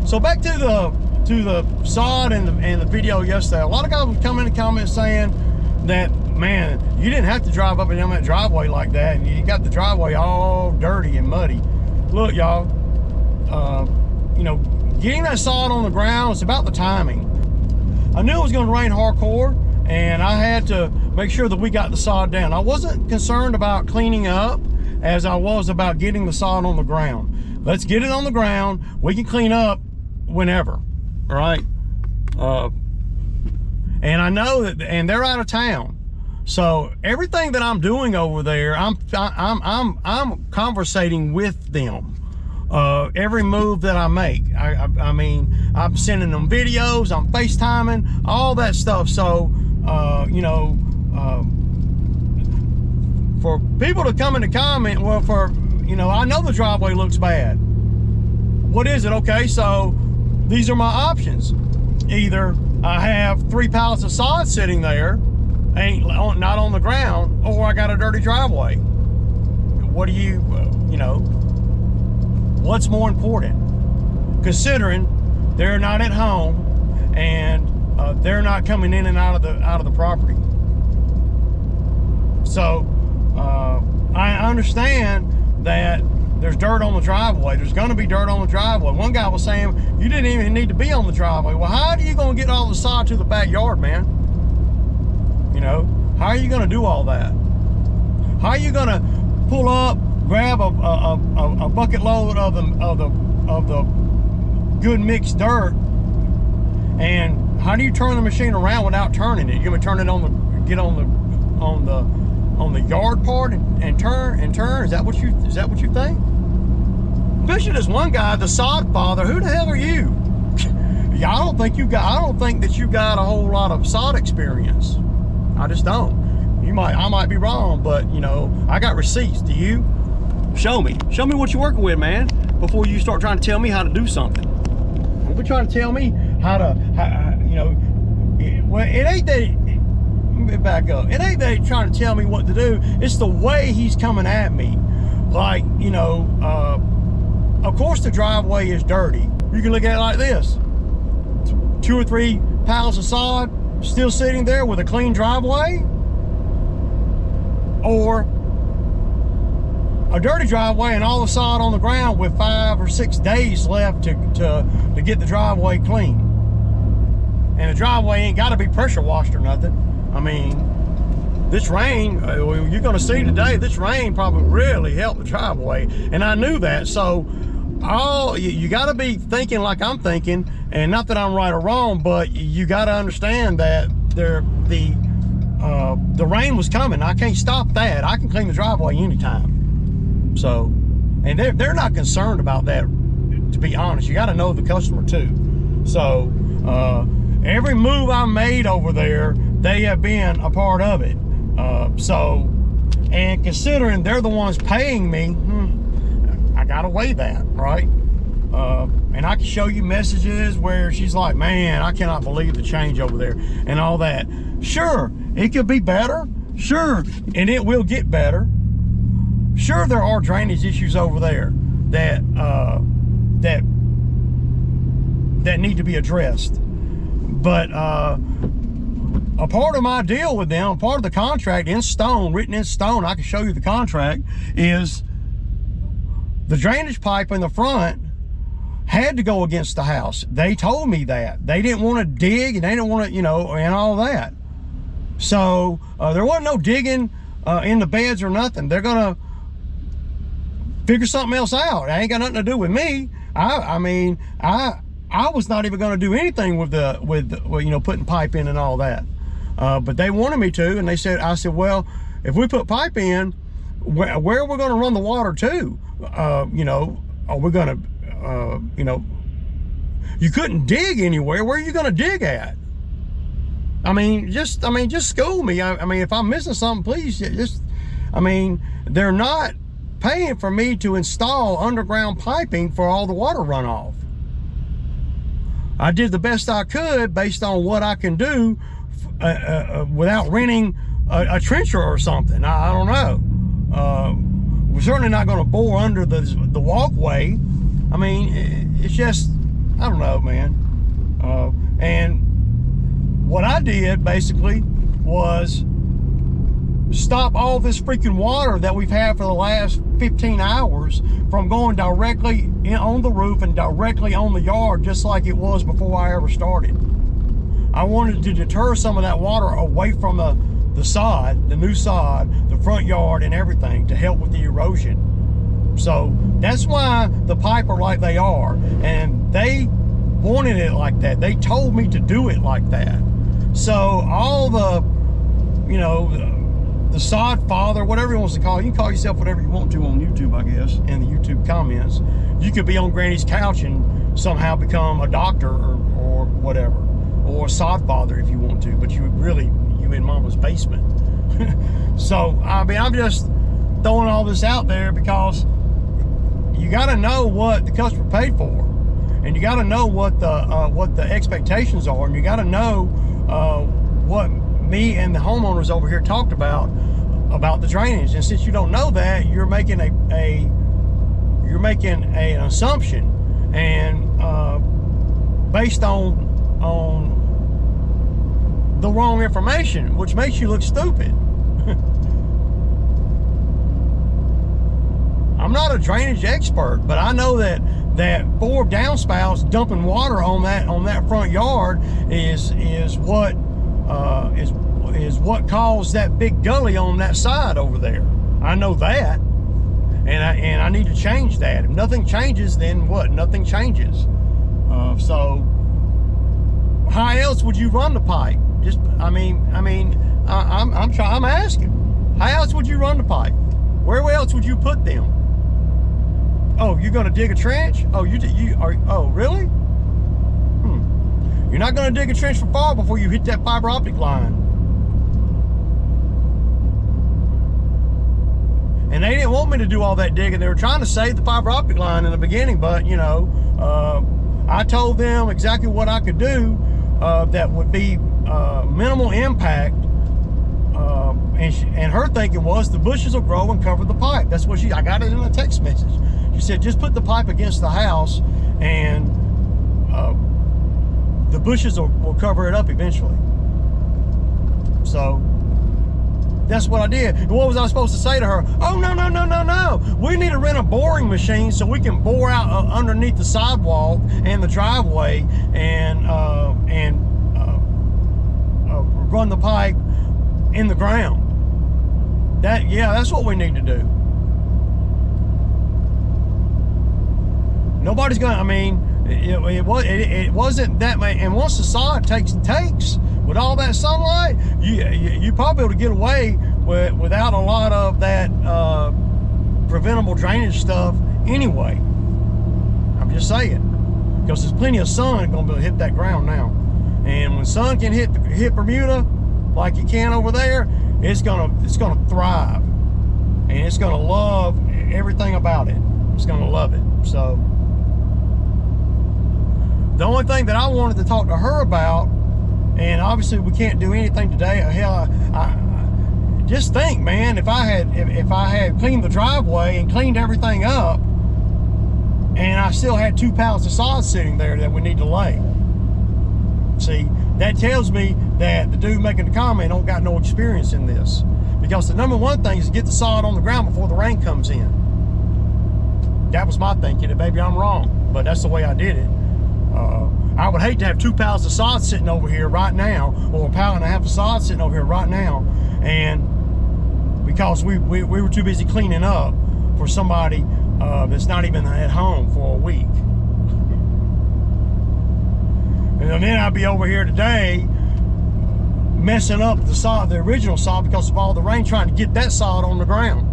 So back to the sod and the video yesterday. A lot of guys would come in the comments saying that, man, you didn't have to drive up and down that driveway like that, and you got the driveway all dirty and muddy. Look, y'all, you know, getting that sod on the ground, it's about the timing. I knew it was going to rain hardcore, and I had to make sure that we got the sod down. I wasn't concerned about cleaning up as I was about getting the sod on the ground. Let's get it on the ground. We can clean up whenever, all right? And I know that, and they're out of town, so everything that I'm doing over there, I'm conversating with them. Every move that I make, I mean, I'm sending them videos, I'm FaceTiming, all that stuff. So, you know, for people to come in and comment, well, you know, I know the driveway looks bad. What is it? Okay, so these are my options. Either I have 3 pallets of sod sitting there, not on the ground, or I got a dirty driveway. What do you, you know, what's more important? Considering they're not at home and they're not coming in and out of the property. So I understand that there's dirt on the driveway. There's going to be dirt on the driveway. One guy was saying you didn't even need to be on the driveway. Well, how are you going to get all the sod to the backyard, man? You know, how are you going to do all that? How are you going to pull up, grab a bucket load of the good mixed dirt, and how do you turn the machine around without turning it? You're going to turn it on the yard part and turn. Is that what you think? Especially this one guy, the sod father. Who the hell are you? I don't think that you got a whole lot of sod experience. I just don't. I might be wrong, but you know, I got receipts. Do you? Show me what you're working with, man, before you start trying to tell me how to do something. Don't be trying to tell me you know, well, it ain't that. Let me back up. It ain't that he's trying to tell me what to do. It's the way he's coming at me. Like, you know, of course the driveway is dirty. You can look at it like this. 2 or 3 pallets of sod still sitting there with a clean driveway, or a dirty driveway and all the sod on the ground with 5 or 6 days left to get the driveway clean. And the driveway ain't got to be pressure washed or nothing. I mean, this rain, you're going to see today, this rain probably really helped the driveway. And I knew that. So you got to be thinking like I'm thinking. And not that I'm right or wrong, but you got to understand that the rain was coming. I can't stop that. I can clean the driveway anytime. So, and they're not concerned about that, to be honest. You got to know the customer too. So, every move I made over there, they have been a part of it. So, and considering they're the ones paying me, I gotta weigh that, right? And I can show you messages where she's like, man, I cannot believe the change over there and all that. Sure, it could be better. Sure, and it will get better. Sure, there are drainage issues over there that need to be addressed. But a part of my deal with them, part of the contract in stone, written in stone, I can show you the contract, is the drainage pipe in the front had to go against the house. They told me that. They didn't want to dig, and they didn't want to, you know, and all that. So there wasn't no digging in the beds or nothing. They're gonna figure something else out. It ain't got nothing to do with me. I mean, I was not even going to do anything with you know, putting pipe in and all that. But they wanted me to, and I said, well, if we put pipe in, where are we going to run the water to? You know, are we going to, you know, you couldn't dig anywhere. Where are you going to dig at? I mean, just school me. I mean, if I'm missing something, please I mean, they're not paying for me to install underground piping for all the water runoff. I did the best I could based on what I can do without renting a trencher or something. I don't know. We're certainly not going to bore under the walkway. I mean, it's just, I don't know, man. And what I did basically was stop all this freaking water that we've had for the last 15 hours from going directly on the roof and directly on the yard, just like it was before I ever started. I wanted to deter some of that water away from the sod, the new sod, the front yard and everything, to help with the erosion. So that's why the pipe are like they are, and they wanted it like that. They told me to do it like that. So all the, you know, the sod father, whatever he wants to call you, can call yourself whatever you want to on YouTube, I guess, in the YouTube comments. You could be on Granny's couch and somehow become a doctor or whatever, or a sod father if you want to, but you in Mama's basement. So I mean, I'm just throwing all this out there because you got to know what the customer paid for, and you got to know what the expectations are, and you got to know what me and the homeowners over here talked about the drainage. And since you don't know that, you're making an assumption, and based on the wrong information, which makes you look stupid. I'm not a drainage expert, but I know that 4 downspouts dumping water on that front yard is what caused that big gully on that side over there. I know that, and I need to change that. If nothing changes, then what? Nothing changes. So how else would you run the pipe? I'm asking. How else would you run the pipe? Where else would you put them? Oh, you're gonna dig a trench? Oh, oh, really? You're not gonna dig a trench for far before you hit that fiber optic line. And they didn't want me to do all that digging. They were trying to save the fiber optic line in the beginning, but you know, I told them exactly what I could do that would be minimal impact. And her thinking was the bushes will grow and cover the pipe. That's what I got it in a text message. She said, just put the pipe against the house and the bushes will cover it up eventually. So that's what I did. And what was I supposed to say to her? Oh, no. We need to rent a boring machine so we can bore out underneath the sidewalk and the driveway and run the pipe in the ground. That's what we need to do. Nobody's gonna, it wasn't that much. And once the sod takes with all that sunlight, you probably able to get away without a lot of that preventable drainage stuff anyway. I'm just saying, because there's plenty of sun gonna be able to hit that ground now. And when sun can hit Bermuda like it can over there, it's gonna thrive, and it's gonna love everything about it. It's gonna love it. So the only thing that I wanted to talk to her about, and obviously we can't do anything today. Hell, I just think, man, if I had cleaned the driveway and cleaned everything up, and I still had 2 pounds of sod sitting there that we need to lay. See, that tells me that the dude making the comment don't got no experience in this, because the number one thing is to get the sod on the ground before the rain comes in. That was my thinking, and maybe I'm wrong, but that's the way I did it. I would hate to have 2 pounds of sod sitting over here right now, or 1.5 pounds of sod sitting over here right now, and because we were too busy cleaning up for somebody that's not even at home for a week. And then I'd be over here today messing up the sod, the original sod, because of all the rain, trying to get that sod on the ground.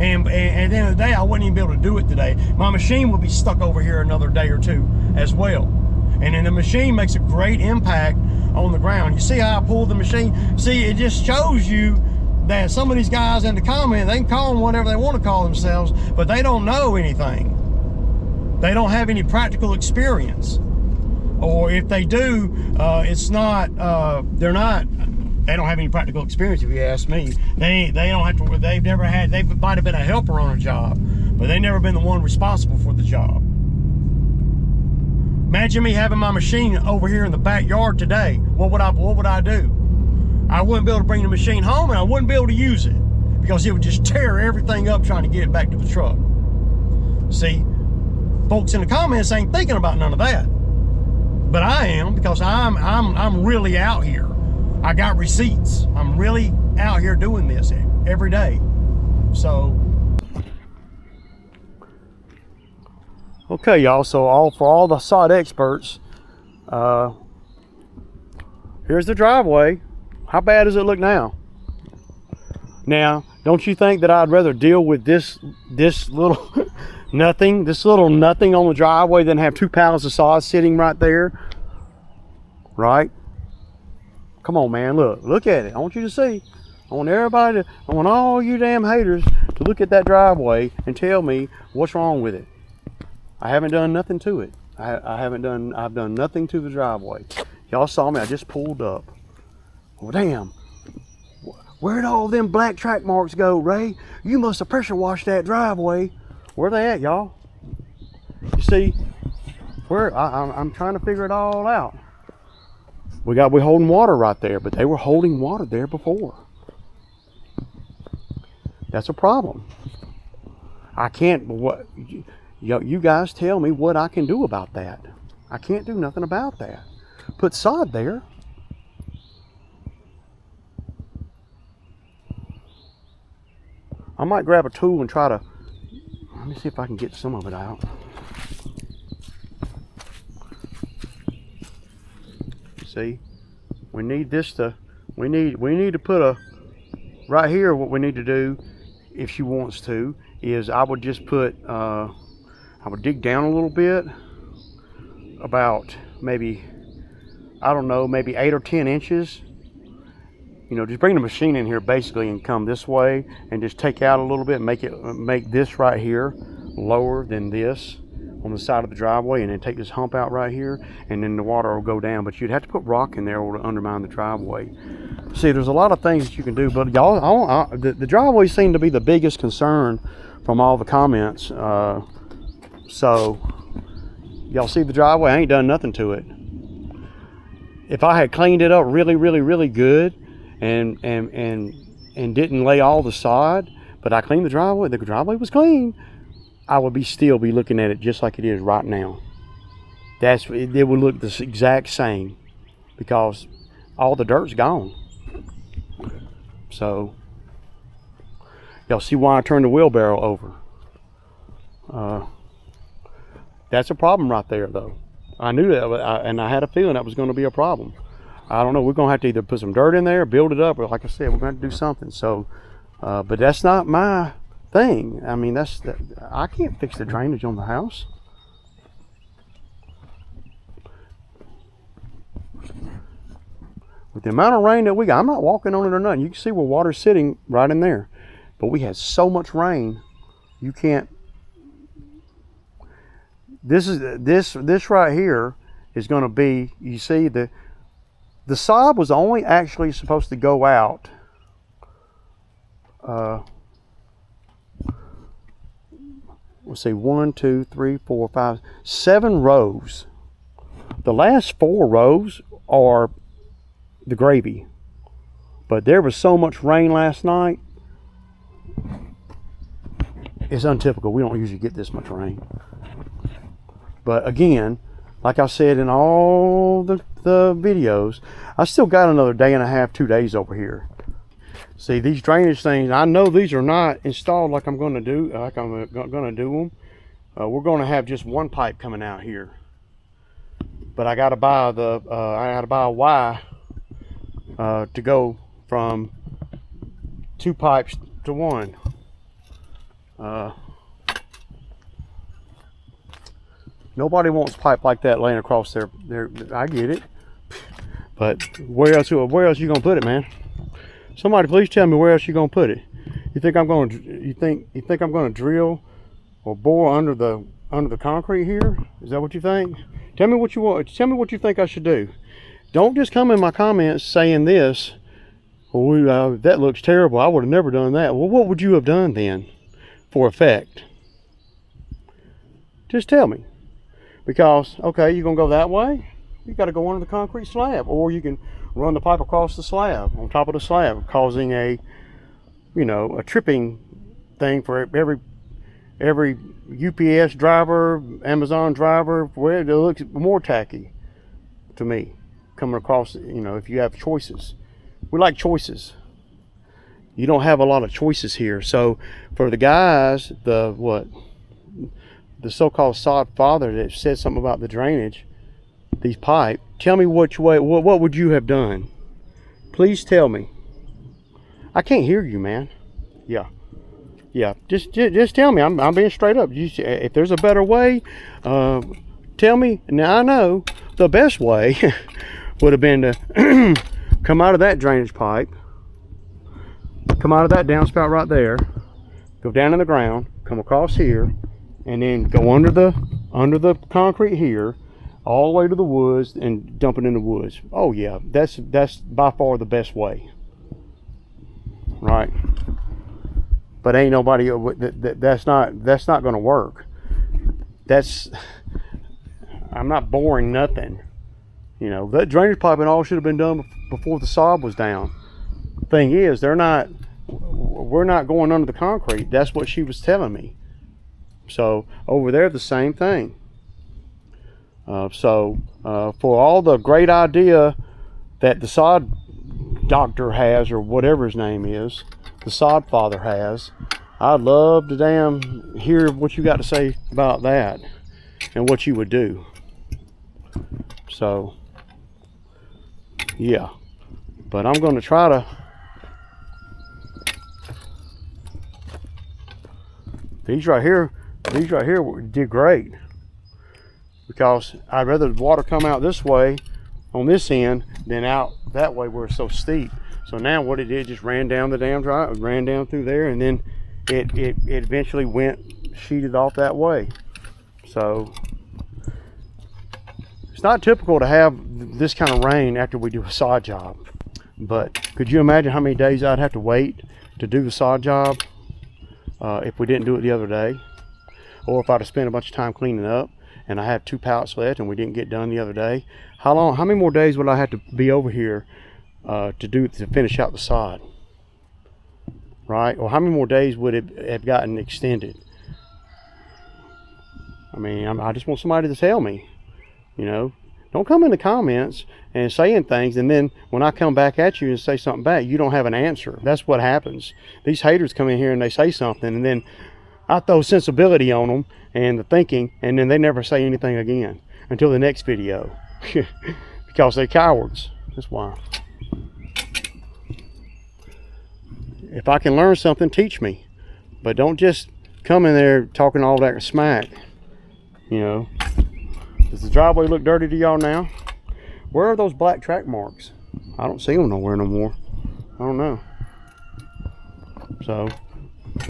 And at the end of the day, I wouldn't even be able to do it today. My machine will be stuck over here another day or two as well. And then the machine makes a great impact on the ground. You see how I pulled the machine? See, it just shows you that some of these guys in the comment, they can call them whatever they want to call themselves, but they don't know anything. They don't have any practical experience. Or if they do, it's not, they don't have any practical experience, if you ask me. They don't have to, they might have been a helper on a job, but they've never been the one responsible for the job. Imagine me having my machine over here in the backyard today. What would I do? I wouldn't be able to bring the machine home, and I wouldn't be able to use it because it would just tear everything up trying to get it back to the truck. See, folks in the comments ain't thinking about none of that, but I am, because I'm really out here. I got receipts. I'm really out here doing this every day. So, okay, y'all. So for all the sod experts, here's the driveway. How bad does it look now? Now, don't you think that I'd rather deal with this little nothing on the driveway than have 2 pallets of sod sitting right there? Right? Come on, man, look at it. I want you to see. I want all you damn haters to look at that driveway and tell me what's wrong with it. I haven't done nothing to it. I've done nothing to the driveway. Y'all saw me, I just pulled up. Well, damn. Where'd all them black track marks go, Ray? You must have pressure washed that driveway. Where they at, y'all? You see, I'm trying to figure it all out. We're holding water right there, but they were holding water there before. That's a problem. I can't, you guys tell me what I can do about that. I can't do nothing about that. Put sod there. I might grab a tool and try to, let me see if I can get some of it out. See, we need this to, we need to put a, right here what we need to do, if she wants to, is I would just put, I would dig down a little bit, about maybe, I don't know, maybe 8 or 10 inches. You know, just bring the machine in here basically and come this way and just take out a little bit, make this right here lower than this on the side of the driveway, and then take this hump out right here, and then the water will go down. But you'd have to put rock in there or to undermine the driveway. See, there's a lot of things that you can do, but y'all, the driveway seemed to be the biggest concern from all the comments. So y'all see the driveway, I ain't done nothing to it. If I had cleaned it up really good and didn't lay all the sod, but I cleaned the driveway was clean, I would still be looking at it just like it is right now. It would look the exact same because all the dirt's gone. So y'all see why I turned the wheelbarrow over. That's a problem right there, though. I knew that, and I had a feeling that was going to be a problem. I don't know. We're going to have to either put some dirt in there, build it up, or like I said, we're going to do something. So, but that's not my thing. I mean, I can't fix the drainage on the house. With the amount of rain that we got, I'm not walking on it or nothing. You can see where water's sitting right in there. But we had so much rain, you can't. This right here is going to be, you see, the sod was only actually supposed to go out let's see, 1, 2, 3, 4, 5, 7 rows. The last 4 rows are the gravy, but there was so much rain last night. It's untypical. We don't usually get this much rain. But again, like I said in all the videos, I still got another day and a half, 2 days over here. See, these drainage things, I know these are not installed like I'm going to do, them. We're going to have just one pipe coming out here. But I got to buy a Y to go from 2 pipes to 1. Nobody wants pipe like that laying across their. I get it, but where else you gonna put it, man? Somebody please tell me where else you gonna put it. You think I'm gonna drill or bore under the concrete here? Is that what you think? Tell me what you want. Tell me what you think I should do. Don't just come in my comments saying this. Well, that looks terrible. I would have never done that. Well, what would you have done then for effect? Just tell me. Because, okay, you're gonna go that way, you gotta go under the concrete slab, or you can run the pipe across the slab, on top of the slab, causing a, you know, a tripping thing for every UPS driver, Amazon driver, where it looks more tacky to me, coming across, you know, if you have choices. We like choices. You don't have a lot of choices here. So for the guys, the so-called sod father that said something about the drainage, these pipe, tell me which way, what would you have done? Please tell me. I can't hear you, man. Yeah, just tell me. I'm being straight up. If there's a better way, tell me. Now I know the best way would have been to come out of that drainage pipe, come out of that downspout right there, go down in the ground, come across here, and then go under the concrete here, all the way to the woods and dump it in the woods. Oh yeah, that's by far the best way, right? But ain't nobody, that's not going to work. I'm not boring nothing. You know, that drainage pipe and all should have been done before the sod was down. Thing is, we're not going under the concrete. That's what she was telling me. So over there, the same thing. For all the great idea that the sod doctor has, or whatever his name is, the sod father has, I'd love to damn hear what you got to say about that and what you would do. So yeah, but I'm going to try to, these right here did great, because I'd rather the water come out this way on this end than out that way where it's so steep. So now what it did, just ran down the damn drive, ran down through there, and then it eventually sheeted off that way. So it's not typical to have this kind of rain after we do a sod job. But could you imagine how many days I'd have to wait to do the sod job if we didn't do it the other day? Or if I'd have spent a bunch of time cleaning up and I have 2 pallets left and we didn't get done the other day? How many more days would I have to be over here to finish out the sod, right? Or how many more days would it have gotten extended? I mean, I just want somebody to tell me, you know. Don't come in the comments and saying things, and then when I come back at you and say something back, you don't have an answer. That's what happens. These haters come in here and they say something, and then I throw sensibility on them and the thinking, and then they never say anything again until the next video. Because they're cowards. That's why. If I can learn something, teach me. But don't just come in there talking all that smack. You know. Does the driveway look dirty to y'all now? Where are those black track marks? I don't see them nowhere no more. I don't know. So